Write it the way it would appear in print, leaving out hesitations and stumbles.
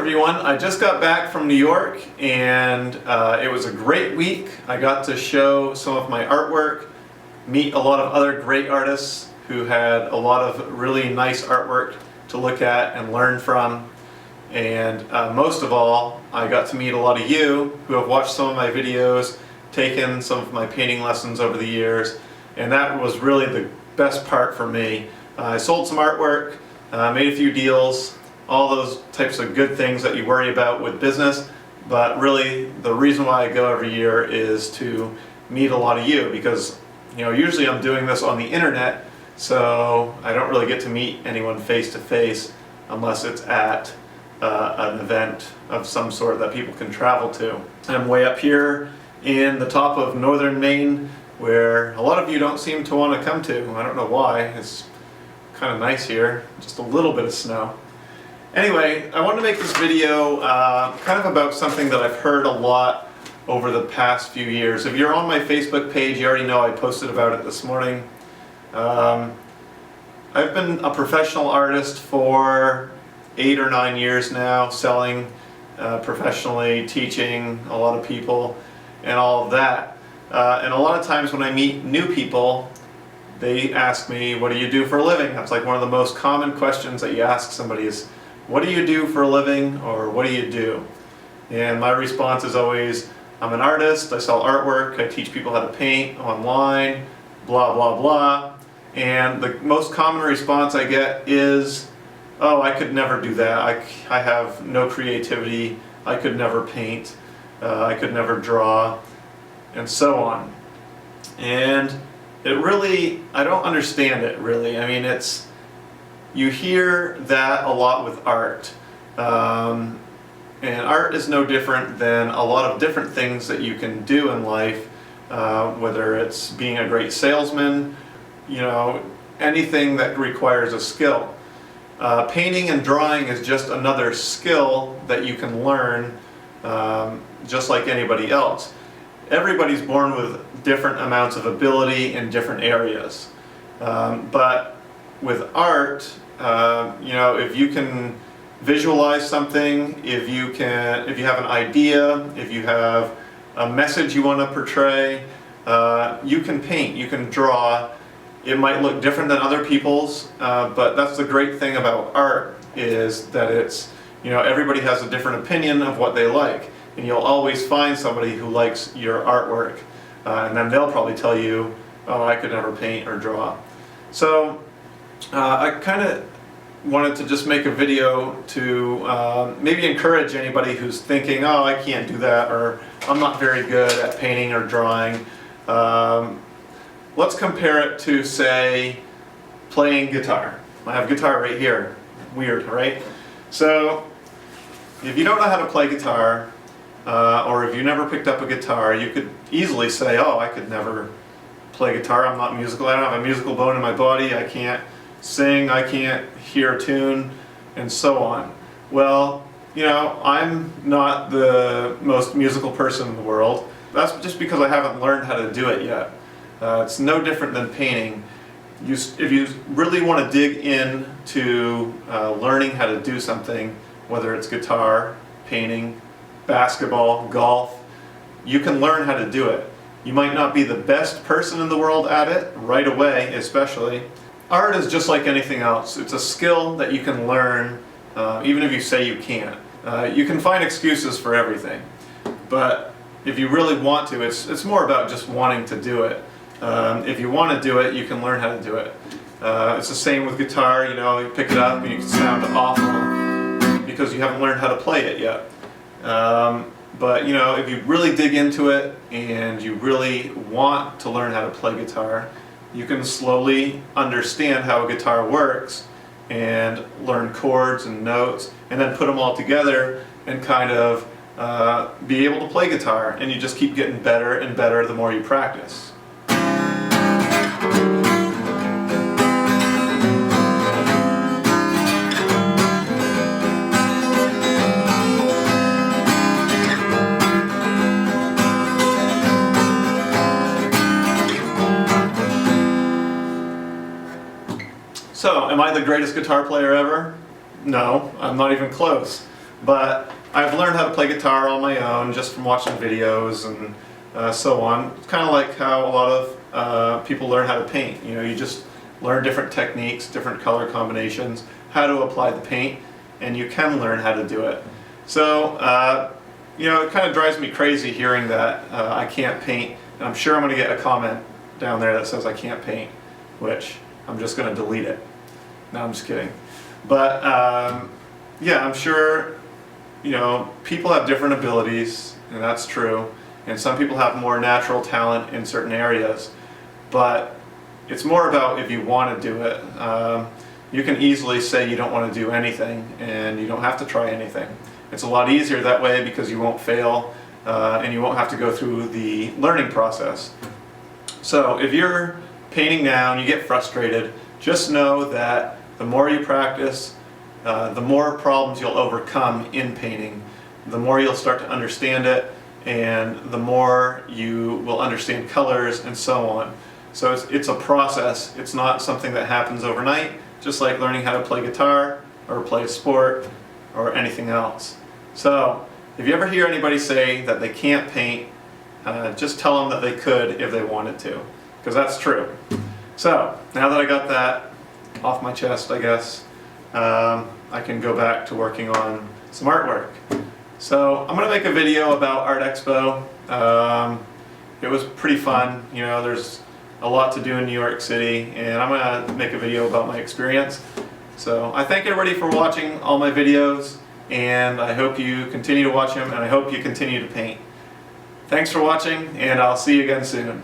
everyone. I just got back from New York and it was a great week. I got to show some of my artwork, meet a lot of other great artists who had a lot of really nice artwork to look at and learn from. And most of all, I got to meet a lot of you who have watched some of my videos, taken some of my painting lessons over the years, and that was really the best part for me. I sold some artwork, made a few deals, all those types of good things that you worry about with business, but really the reason why I go every year is to meet a lot of you, because usually I'm doing this on the internet, so I don't really get to meet anyone face to face unless it's at an event of some sort that people can travel to. I'm way up here in the top of northern Maine, where a lot of you don't seem to want to come to. I don't know why. It's kind of nice here, just a little bit of snow. Anyway, I wanted to make this video kind of about something that I've heard a lot over the past few years. If you're on my Facebook page, you already know I posted about it this morning. I've been a professional artist for 8 or 9 years now, selling professionally, teaching a lot of people, and all of that. And a lot of times when I meet new people, they ask me, what do you do for a living? That's like one of the most common questions that you ask somebody is, what do you do for a living, or what do you do? And my response is always, I'm an artist, I sell artwork, I teach people how to paint online, blah, blah, blah. And the most common response I get is, oh, I could never do that. I have no creativity, I could never paint, I could never draw, and so on. And it really, I don't understand it really. I mean, you hear that a lot with art. And art is no different than a lot of different things that you can do in life, whether it's being a great salesman, anything that requires a skill. Painting and drawing is just another skill that you can learn just like anybody else. Everybody's born with different amounts of ability in different areas. But with art, if you can visualize something, if you have an idea, if you have a message you want to portray, you can paint, you can draw. It might look different than other people's, but that's the great thing about art, is that it's, everybody has a different opinion of what they like. And you'll always find somebody who likes your artwork. And then they'll probably tell you, oh, I could never paint or draw. So I kind of wanted to just make a video to maybe encourage anybody who's thinking, oh, I can't do that, or I'm not very good at painting or drawing. Let's compare it to, say, playing guitar. I have guitar right here. Weird, right? So if you don't know how to play guitar, or if you never picked up a guitar, you could easily say, oh, I could never play guitar, I'm not musical, I don't have a musical bone in my body, I can't sing, I can't hear a tune, and so on. Well, I'm not the most musical person in the world. That's just because I haven't learned how to do it yet. It's no different than painting. If you really want to dig into learning how to do something, whether it's guitar, painting, basketball, golf, you can learn how to do it. You might not be the best person in the world at it right away, especially. Art is just like anything else. It's a skill that you can learn, even if you say you can't. You can find excuses for everything, but if you really want to, it's more about just wanting to do it. If you want to do it, you can learn how to do it. It's the same with guitar. You pick it up and you can sound awful because you haven't learned how to play it yet. But if you really dig into it and you really want to learn how to play guitar, you can slowly understand how a guitar works and learn chords and notes, and then put them all together and kind of be able to play guitar. And you just keep getting better and better the more you practice. So, am I the greatest guitar player ever? No, I'm not even close. But I've learned how to play guitar on my own just from watching videos and so on. It's kind of like how a lot of people learn how to paint. You know, you just learn different techniques, different color combinations, how to apply the paint, and you can learn how to do it. So, you know, it kind of drives me crazy hearing that I can't paint, and I'm sure I'm going to get a comment down there that says I can't paint, which I'm just going to delete it. No, I'm just kidding. But yeah, I'm sure, you know, people have different abilities, and that's true, and some people have more natural talent in certain areas, but it's more about if you want to do it. You can easily say you don't want to do anything, and you don't have to try anything. It's a lot easier that way because you won't fail, and you won't have to go through the learning process. So if you're painting now and you get frustrated, just know that the more you practice, the more problems you'll overcome in painting, the more you'll start to understand it, and the more you will understand colors and so on. So it's a process. It's not something that happens overnight, just like learning how to play guitar or play a sport or anything else. So if you ever hear anybody say that they can't paint, just tell them that they could if they wanted to, because that's true. So now that I got that off my chest, I guess, I can go back to working on some artwork. So I'm going to make a video about Art Expo. It was pretty fun. You know, there's a lot to do in New York City, and I'm going to make a video about my experience. So I thank everybody for watching all my videos, and I hope you continue to watch them, and I hope you continue to paint. Thanks for watching, and I'll see you again soon.